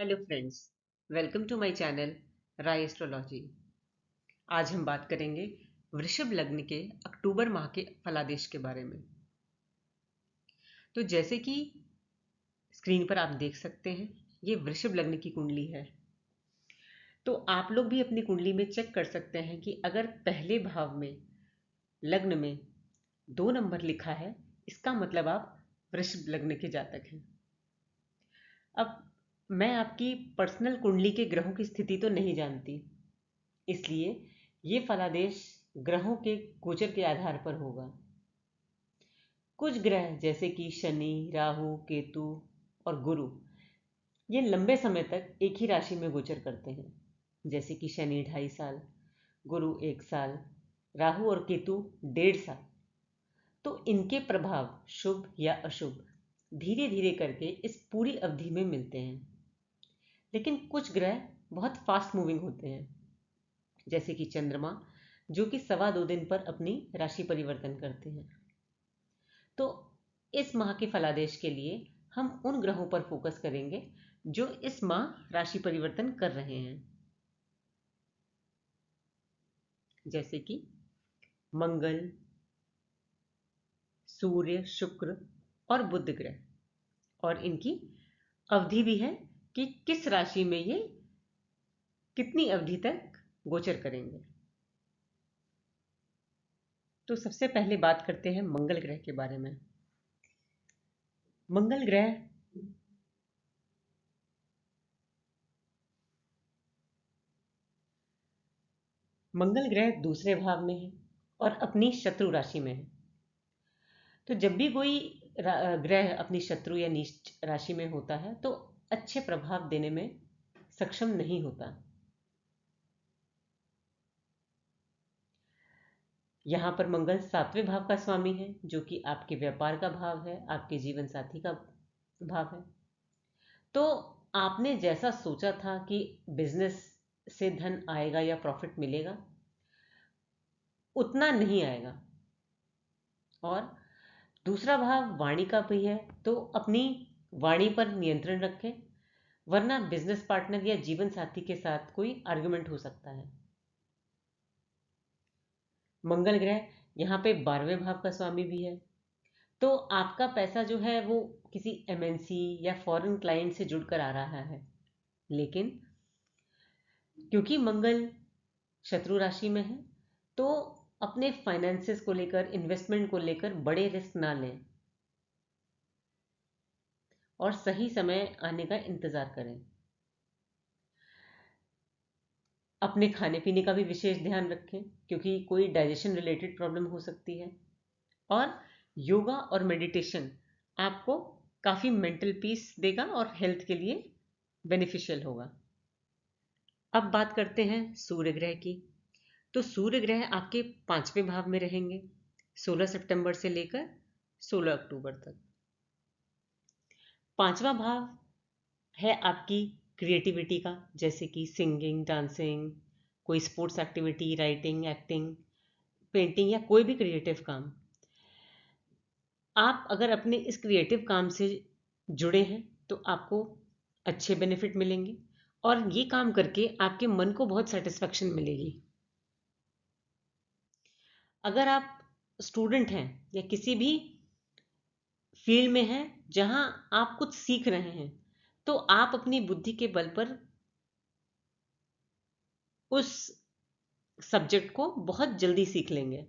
Hello friends, welcome to my channel Rai astrology. आज हम बात करेंगे वृषभ लग्न के अक्टूबर माह के फलादेश के बारे में। तो जैसे कि स्क्रीन पर आप देख सकते हैं, ये वृषभ लग्न की कुंडली है। तो आप लोग भी अपनी कुंडली में चेक कर सकते हैं कि अगर पहले भाव में लग्न में 2 नंबर लिखा है, इसका मतलब आप वृषभ लग्न के जातक हैं। अब मैं आपकी पर्सनल कुंडली के ग्रहों की स्थिति तो नहीं जानती, इसलिए ये फलादेश ग्रहों के गोचर के आधार पर होगा। कुछ ग्रह जैसे कि शनि, राहु, केतु और गुरु ये लंबे समय तक एक ही राशि में गोचर करते हैं। जैसे कि शनि 2.5 साल, गुरु 1 साल, राहु और केतु 1.5 साल। तो इनके प्रभाव शुभ या अशुभ धीरे धीरे करके इस पूरी अवधि में मिलते हैं। लेकिन कुछ ग्रह बहुत फास्ट मूविंग होते हैं, जैसे कि चंद्रमा, जो कि 2.25 दिन पर अपनी राशि परिवर्तन करते हैं। तो इस माह के फलादेश के लिए हम उन ग्रहों पर फोकस करेंगे जो इस माह राशि परिवर्तन कर रहे हैं, जैसे कि मंगल, सूर्य, शुक्र और बुध ग्रह। और इनकी अवधि भी है कि किस राशि में ये कितनी अवधि तक गोचर करेंगे। तो सबसे पहले बात करते हैं मंगल ग्रह के बारे में। मंगल ग्रह मंगल ग्रह दूसरे भाव में है और अपनी शत्रु राशि में है। तो जब भी कोई ग्रह अपनी शत्रु या नीच राशि में होता है तो अच्छे प्रभाव देने में सक्षम नहीं होता। यहाँ पर मंगल 7वें भाव का स्वामी है, जो कि आपके व्यापार का भाव है, आपके जीवन साथी का भाव है। तो आपने जैसा सोचा था कि बिजनेस से धन आएगा या प्रॉफिट मिलेगा, उतना नहीं आएगा। और दूसरा भाव वाणी का भी है, तो अपनी वाणी पर नियंत्रण रखें, वरना बिजनेस पार्टनर या जीवन साथी के साथ कोई आर्गुमेंट हो सकता है। मंगल ग्रह यहाँ पे 12वें भाव का स्वामी भी है। तो आपका पैसा जो है वो किसी एमएनसी या फॉरेन क्लाइंट से जुड़कर आ रहा है, लेकिन क्योंकि मंगल शत्रु राशि में है, तो अपने फाइनेंसेस को लेकर, इन्वेस्टमेंट को लेकर बड़े रिस्क ना लें और सही समय आने का इंतजार करें। अपने खाने पीने का भी विशेष ध्यान रखें, क्योंकि कोई डाइजेशन रिलेटेड प्रॉब्लम हो सकती है। और योगा और मेडिटेशन आपको काफ़ी मेंटल पीस देगा और हेल्थ के लिए बेनिफिशियल होगा। अब बात करते हैं सूर्य ग्रह की। तो सूर्य ग्रह आपके 5वें भाव में रहेंगे 16 सितंबर से लेकर 16 अक्टूबर तक। 5वां भाव है आपकी क्रिएटिविटी का, जैसे कि सिंगिंग, डांसिंग, कोई sports activity, writing, acting, painting या कोई भी क्रिएटिव काम। आप अगर अपने इस क्रिएटिव काम से जुड़े हैं तो आपको अच्छे बेनिफिट मिलेंगे और ये काम करके आपके मन को बहुत सेटिस्फेक्शन मिलेगी। अगर आप स्टूडेंट हैं या किसी भी फील्ड में हैं जहां आप कुछ सीख रहे हैं, तो आप अपनी बुद्धि के बल पर उस सब्जेक्ट को बहुत जल्दी सीख लेंगे।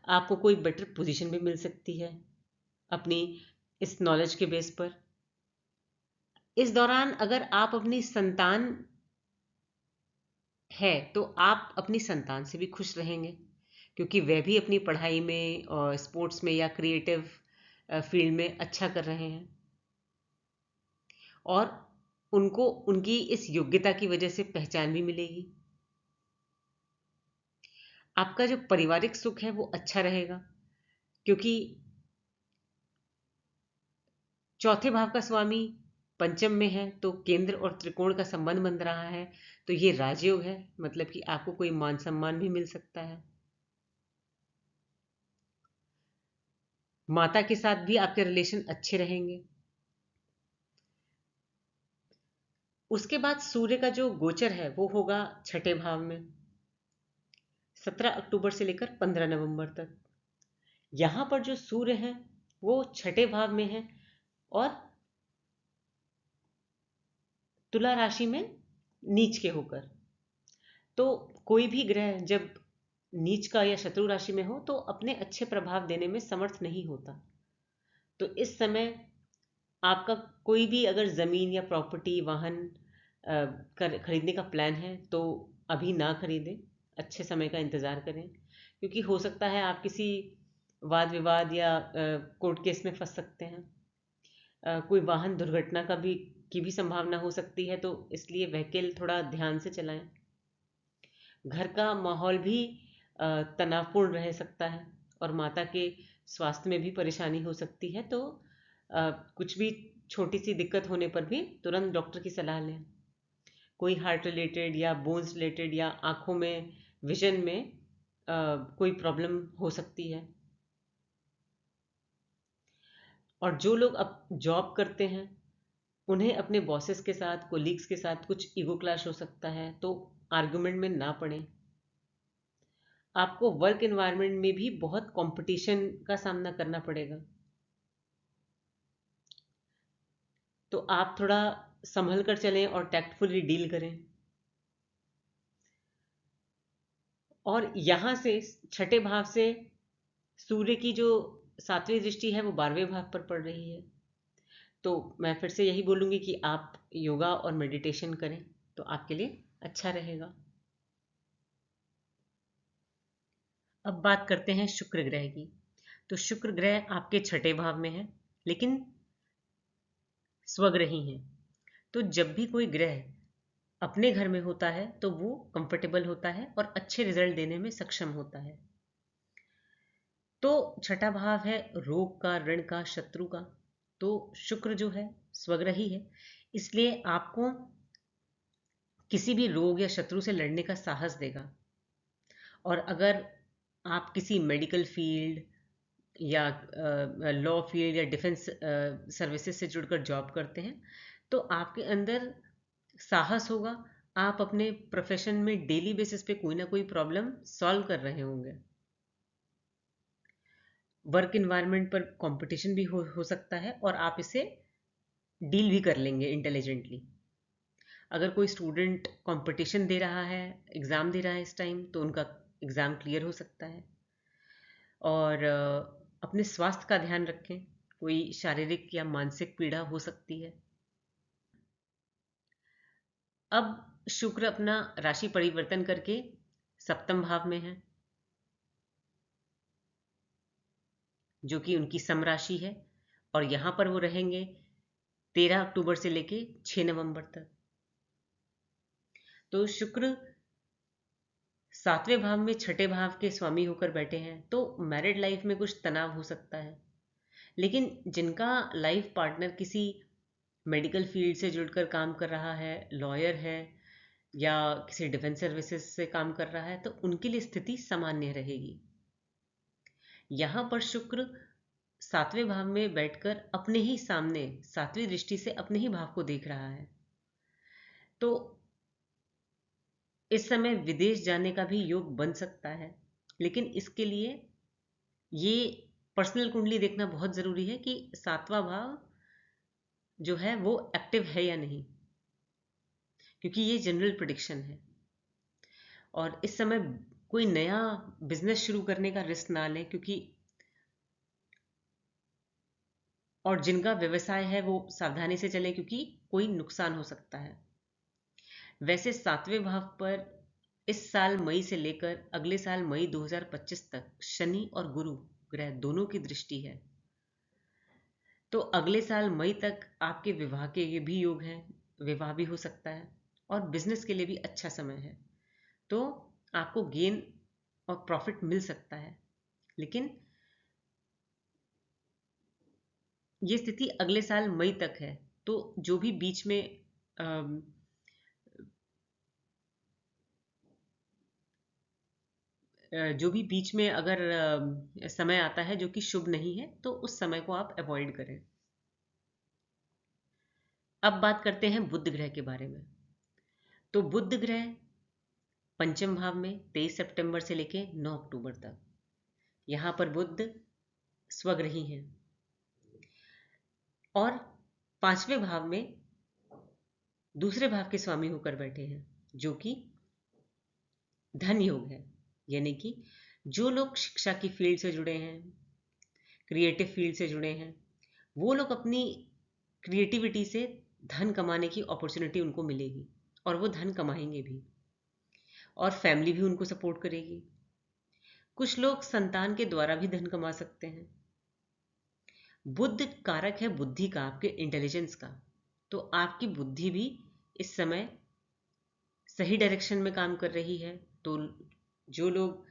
आपको कोई बेटर पोजीशन भी मिल सकती है अपनी इस नॉलेज के बेस पर। इस दौरान अगर आप अपनी संतान है तो आप अपनी संतान से भी खुश रहेंगे, क्योंकि वह भी अपनी पढ़ाई में और स्पोर्ट्स में या क्रिएटिव फील्ड में अच्छा कर रहे हैं और उनको उनकी इस योग्यता की वजह से पहचान भी मिलेगी। आपका जो पारिवारिक सुख है वो अच्छा रहेगा, क्योंकि चौथे भाव का स्वामी पंचम में है, तो केंद्र और त्रिकोण का संबंध बन रहा है। तो ये राजयोग है, मतलब कि आपको कोई मान सम्मान भी मिल सकता है। माता के साथ भी आपके रिलेशन अच्छे रहेंगे। उसके बाद सूर्य का जो गोचर है वो होगा छठे भाव में 17 अक्टूबर से लेकर 15 नवंबर तक। यहां पर जो सूर्य है वो छठे भाव में है और तुला राशि में नीच के होकर। तो कोई भी ग्रह जब नीच का या शत्रु राशि में हो तो अपने अच्छे प्रभाव देने में समर्थ नहीं होता। तो इस समय आपका कोई भी अगर ज़मीन या प्रॉपर्टी वाहन कर खरीदने का प्लान है तो अभी ना खरीदें, अच्छे समय का इंतज़ार करें, क्योंकि हो सकता है आप किसी वाद विवाद या कोर्ट केस में फंस सकते हैं। कोई वाहन दुर्घटना की भी संभावना हो सकती है, तो इसलिए व्हीकल थोड़ा ध्यान से चलाएं। घर का माहौल भी तनावपूर्ण रह सकता है और माता के स्वास्थ्य में भी परेशानी हो सकती है। तो कुछ भी छोटी सी दिक्कत होने पर भी तुरंत डॉक्टर की सलाह लें। कोई हार्ट रिलेटेड या बोन्स रिलेटेड या आँखों में विजन में कोई प्रॉब्लम हो सकती है। और जो लोग अब जॉब करते हैं उन्हें अपने बॉसेस के साथ, कोलीग्स के साथ कुछ ईगो क्लैश हो सकता है, तो आर्गुमेंट में ना पड़ें। आपको वर्क एनवायरनमेंट में भी बहुत कंपटीशन का सामना करना पड़ेगा, तो आप थोड़ा संभल कर चलें और टैक्टफुली डील करें। और यहाँ से छठे भाव से सूर्य की जो सातवीं दृष्टि है वो 12वें भाव पर पड़ रही है। तो मैं फिर से यही बोलूँगी कि आप योगा और मेडिटेशन करें तो आपके लिए अच्छा रहेगा। अब बात करते हैं शुक्र ग्रह की। तो शुक्र ग्रह आपके छठे भाव में है, लेकिन स्वग्रही हैं। तो जब भी कोई ग्रह अपने घर में होता है तो वो कंफर्टेबल होता है और अच्छे रिजल्ट देने में सक्षम होता है। तो छठा भाव है रोग का, ऋण का, शत्रु का। तो शुक्र जो है स्वग्रही है, इसलिए आपको किसी भी रोग या शत्रु से लड़ने का साहस देगा। और अगर आप किसी मेडिकल फील्ड या लॉ फील्ड या डिफेंस सर्विसेज से जुड़कर जॉब करते हैं तो आपके अंदर साहस होगा। आप अपने प्रोफेशन में डेली बेसिस पे कोई ना कोई प्रॉब्लम सॉल्व कर रहे होंगे। वर्क इन्वायरमेंट पर कंपटीशन भी हो सकता है और आप इसे डील भी कर लेंगे इंटेलिजेंटली। अगर कोई स्टूडेंट कंपटीशन दे रहा है, एग्ज़ाम दे रहा है इस टाइम, तो उनका एग्ज़ाम क्लियर हो सकता है। और अपने स्वास्थ्य का ध्यान रखें, कोई शारीरिक या मानसिक पीड़ा हो सकती है। अब शुक्र अपना राशि परिवर्तन करके सप्तम भाव में है, जो कि उनकी सम राशि है, और यहाँ पर वो रहेंगे 13 अक्टूबर से लेके 6 नवंबर तक। तो शुक्र सातवें भाव में छठे भाव के स्वामी होकर बैठे हैं, तो मैरिड लाइफ में कुछ तनाव हो सकता है। लेकिन जिनका लाइफ पार्टनर किसी मेडिकल फील्ड से जुड़कर काम कर रहा है, लॉयर है या किसी डिफेंस सर्विसेज से काम कर रहा है, तो उनके लिए स्थिति सामान्य रहेगी। यहाँ पर शुक्र सातवें भाव में बैठकर अपने ही सामने सातवीं दृष्टि से अपने ही भाव को देख रहा है। तो इस समय विदेश जाने का भी योग बन सकता है, लेकिन इसके लिए ये पर्सनल कुंडली देखना बहुत ज़रूरी है कि सातवां भाव जो है वो एक्टिव है या नहीं, क्योंकि ये जनरल प्रिडिक्शन है। और इस समय कोई नया बिजनेस शुरू करने का रिस्क ना लें, क्योंकि और जिनका व्यवसाय है वो सावधानी से चलें, क्योंकि कोई नुकसान हो सकता है। वैसे सातवें भाव पर इस साल मई से लेकर अगले साल मई 2025 तक शनि और गुरु ग्रह दोनों की दृष्टि है। तो अगले साल मई तक आपके विवाह के ये भी योग हैं, विवाह भी हो सकता है और बिजनेस के लिए भी अच्छा समय है। तो आपको गेन और प्रॉफिट मिल सकता है, लेकिन ये स्थिति अगले साल मई तक है। तो जो भी बीच में अम, जो भी बीच में अगर समय आता है जो कि शुभ नहीं है, तो उस समय को आप अवॉइड करें। अब बात करते हैं बुध ग्रह के बारे में। तो बुध ग्रह पंचम भाव में 23 सितंबर से लेके 9 अक्टूबर तक, यहाँ पर बुध स्वग्रही हैं और पांचवें भाव में दूसरे भाव के स्वामी होकर बैठे हैं, जो कि धन योग है। यानी कि जो लोग शिक्षा की फील्ड से जुड़े हैं, क्रिएटिव फील्ड से जुड़े हैं, वो लोग अपनी क्रिएटिविटी से धन कमाने की अपॉर्चुनिटी उनको मिलेगी और वो धन कमाएंगे भी और फैमिली भी उनको सपोर्ट करेगी। कुछ लोग संतान के द्वारा भी धन कमा सकते हैं। बुध कारक है बुद्धि का, आपके इंटेलिजेंस का। तो आपकी बुद्धि भी इस समय सही डायरेक्शन में काम कर रही है। तो जो लोग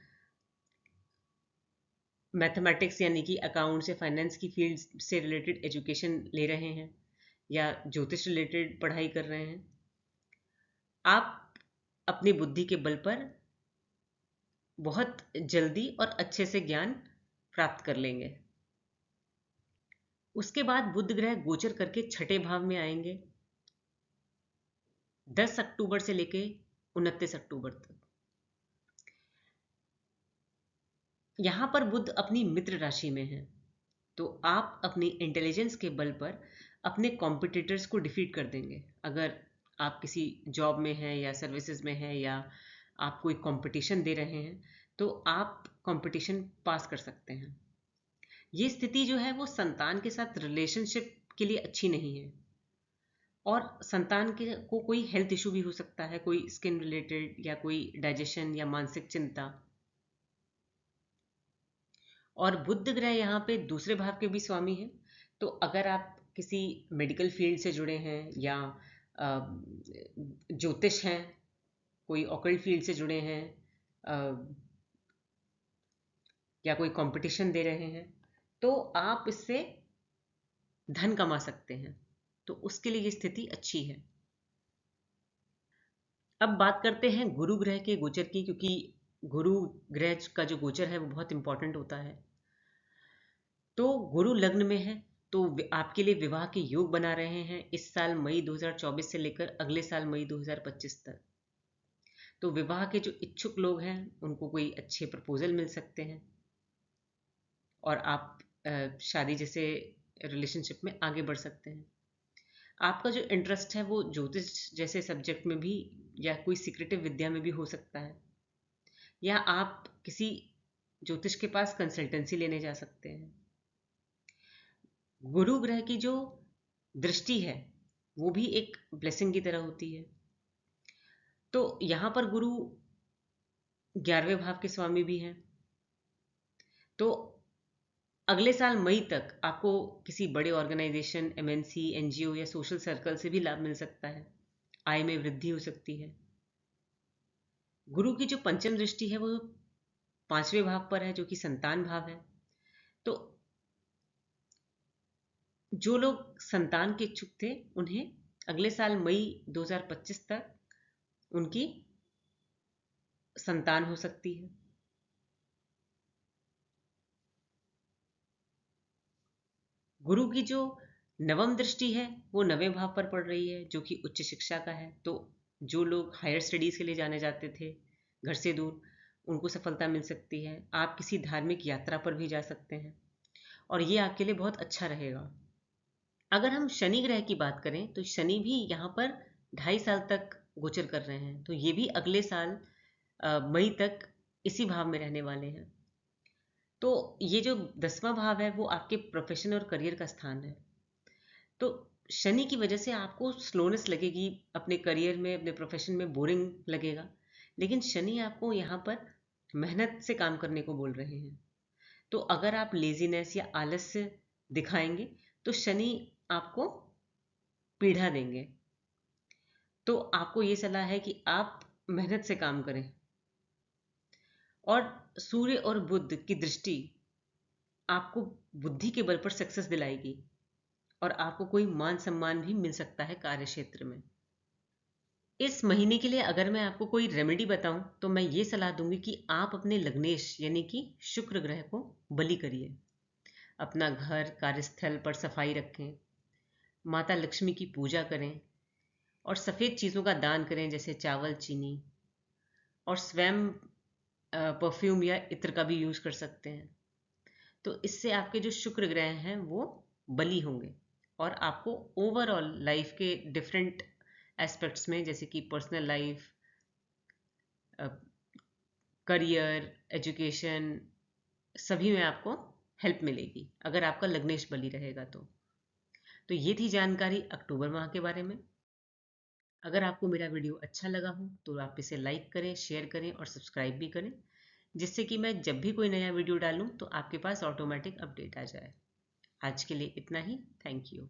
मैथमेटिक्स यानी कि अकाउंट्स या फाइनेंस की फील्ड से रिलेटेड एजुकेशन ले रहे हैं या ज्योतिष रिलेटेड पढ़ाई कर रहे हैं, आप अपनी बुद्धि के बल पर बहुत जल्दी और अच्छे से ज्ञान प्राप्त कर लेंगे। उसके बाद बुध ग्रह गोचर करके छठे भाव में आएंगे 10 अक्टूबर से लेके 29 अक्टूबर तक। यहां पर बुध अपनी मित्र राशि में है। तो आप अपनी इंटेलिजेंस के बल पर अपने कॉम्पिटिटर्स को डिफीट कर देंगे। अगर आप किसी जॉब में हैं या सर्विसेज में हैं या आप कोई कंपटीशन दे रहे हैं, तो आप कंपटीशन पास कर सकते हैं। ये स्थिति जो है वो संतान के साथ रिलेशनशिप के लिए अच्छी नहीं है और संतान के को कोई हेल्थ इशू भी हो सकता है, कोई स्किन रिलेटेड या कोई डाइजेशन या मानसिक चिंता। और बुध ग्रह यहाँ पे दूसरे भाव के भी स्वामी हैं। तो अगर आप किसी मेडिकल फील्ड से जुड़े हैं या ज्योतिष हैं, कोई ऑकल्ट फील्ड से जुड़े हैं या कोई कंपटीशन दे रहे हैं, तो आप इससे धन कमा सकते हैं। तो उसके लिए ये स्थिति अच्छी है। अब बात करते हैं गुरु ग्रह के गोचर की, क्योंकि गुरु ग्रह का जो गोचर है वो बहुत इंपॉर्टेंट होता है। तो गुरु लग्न में है, तो आपके लिए विवाह के योग बना रहे हैं इस साल मई 2024 से लेकर अगले साल मई 2025 तक। तो विवाह के जो इच्छुक लोग हैं उनको कोई अच्छे प्रपोजल मिल सकते हैं और आप शादी जैसे रिलेशनशिप में आगे बढ़ सकते हैं। आपका जो इंटरेस्ट है वो ज्योतिष जैसे सब्जेक्ट में भी या कोई सीक्रेटिव विद्या में भी हो सकता है, या आप किसी ज्योतिष के पास कंसल्टेंसी लेने जा सकते हैं। गुरु ग्रह की जो दृष्टि है वो भी एक ब्लेसिंग की तरह होती है। तो यहां पर गुरु 11वें भाव के स्वामी भी हैं। तो अगले साल मई तक आपको किसी बड़े ऑर्गेनाइजेशन, एमएनसी, एनजीओ या सोशल सर्कल से भी लाभ मिल सकता है। आय में वृद्धि हो सकती है। गुरु की जो पंचम दृष्टि है वो 5वें भाव पर है, जो कि संतान भाव है। तो जो लोग संतान के इच्छुक थे उन्हें अगले साल मई 2025 तक उनकी संतान हो सकती है। गुरु की जो नवम दृष्टि है वो 9वें भाव पर पड़ रही है, जो कि उच्च शिक्षा का है। तो जो लोग हायर स्टडीज के लिए जाने जाते थे घर से दूर, उनको सफलता मिल सकती है। आप किसी धार्मिक यात्रा पर भी जा सकते हैं और ये आपके लिए बहुत अच्छा रहेगा। अगर हम शनि ग्रह की बात करें तो शनि भी यहाँ पर 2.5 साल तक गोचर कर रहे हैं। तो ये भी अगले साल मई तक इसी भाव में रहने वाले हैं। तो ये जो 10वां भाव है वो आपके प्रोफेशन और करियर का स्थान है। तो शनि की वजह से आपको स्लोनेस लगेगी अपने करियर में, अपने प्रोफेशन में बोरिंग लगेगा, लेकिन शनि आपको यहाँ पर मेहनत से काम करने को बोल रहे हैं। तो अगर आप लेजीनेस या आलस्य दिखाएंगे तो शनि आपको पीढ़ा देंगे। तो आपको ये सलाह है कि आप मेहनत से काम करें। और सूर्य और बुध की दृष्टि आपको बुद्धि के बल पर सक्सेस दिलाएगी और आपको कोई मान सम्मान भी मिल सकता है कार्य क्षेत्र में। इस महीने के लिए अगर मैं आपको कोई रेमेडी बताऊं तो मैं ये सलाह दूंगी कि आप अपने लग्नेश यानी कि शुक्र ग्रह को बलि करिए। अपना घर, कार्यस्थल पर सफाई रखें, माता लक्ष्मी की पूजा करें और सफ़ेद चीज़ों का दान करें, जैसे चावल, चीनी, और स्वयं परफ्यूम या इत्र का भी यूज़ कर सकते हैं। तो इससे आपके जो शुक्र ग्रह हैं वो बली होंगे और आपको ओवरऑल लाइफ के डिफरेंट एस्पेक्ट्स में, जैसे कि पर्सनल लाइफ, करियर, एजुकेशन, सभी में आपको हेल्प मिलेगी अगर आपका लग्नेश बली रहेगा तो ये थी जानकारी अक्टूबर माह के बारे में। अगर आपको मेरा वीडियो अच्छा लगा हो तो आप इसे लाइक करें, शेयर करें और सब्सक्राइब भी करें, जिससे कि मैं जब भी कोई नया वीडियो डालूं तो आपके पास ऑटोमेटिक अपडेट आ जाए। आज के लिए इतना ही। Thank you.